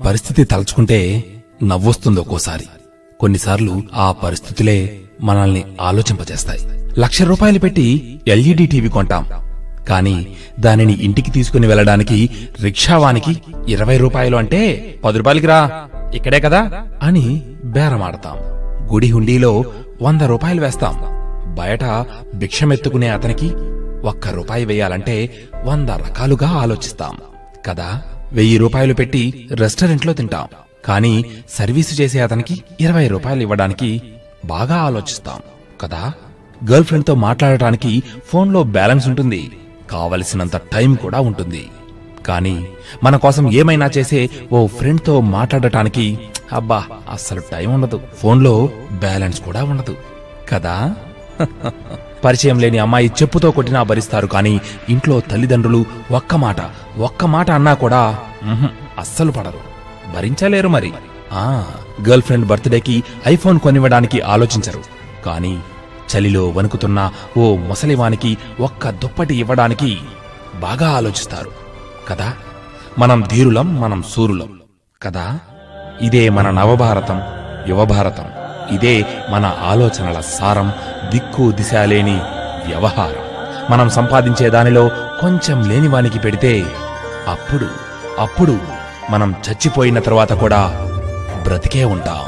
పరిస్థితి తలుచుకుంటే నవ్వొస్తుంది ఒక్కోసారి. కొన్నిసార్లు ఆ పరిస్థితులే మనల్ని ఆలోచింపజేస్తాయి. ₹1,00,000 పెట్టి ఎల్ఈడి టీవీ కొంటాం, కాని దానిని ఇంటికి తీసుకుని వెళ్లడానికి రిక్షావానికి ₹20 అంటే ₹10కి రా, ఇక్కడే కదా అని బేరమాడతాం. గుడి హుండీలో ₹100 వేస్తాం. బయట భిక్షమెత్తుకునే అతనికి ₹1 వేయాలంటే 100 రకాలుగా ఆలోచిస్తాం కదా. ₹1000 పెట్టి రెస్టారెంట్లో తింటాం, కానీ సర్వీసు చేసే అతనికి ₹20 ఇవ్వడానికి బాగా ఆలోచిస్తాం కదా. గర్ల్ ఫ్రెండ్ తో మాట్లాడటానికి ఫోన్లో బ్యాలెన్స్ ఉంటుంది, కావలసినంత టైం కూడా ఉంటుంది. కానీ మన కోసం ఏమైనా చేసే ఓ ఫ్రెండ్ తో మాట్లాడటానికి అబ్బా అస్సలు టైం ఉండదు, ఫోన్లో బ్యాలెన్స్ కూడా ఉండదు కదా. పరిచయం లేని అమ్మాయి చెప్పుతో కొట్టినా భరిస్తారు, కానీ ఇంట్లో తల్లిదండ్రులు ఒక్క మాట అన్నా కూడా అస్సలు పడరు, భరించలేరు. మరి గర్ల్ ఫ్రెండ్ బర్త్డేకి ఐఫోన్ కొనివ్వడానికి ఆలోచించరు, కానీ చలిలో వణుకుతున్న ఓ ముసలివానికి ఒక్క దుప్పటి ఇవ్వడానికి బాగా ఆలోచిస్తారు కదా. మనం ధీరులం, మనం సూరులం కదా. ఇదే మన నవభారతం, యువభారతం. ఇదే మన ఆలోచనల సారం, దిక్కు దిశ లేని వ్యవహారం. మనం సంపాదించే దానిలో కొంచెం లేనివానికి పెడితే అప్పుడు మనం చచ్చిపోయిన తర్వాత కూడా బ్రతికే ఉంటాం.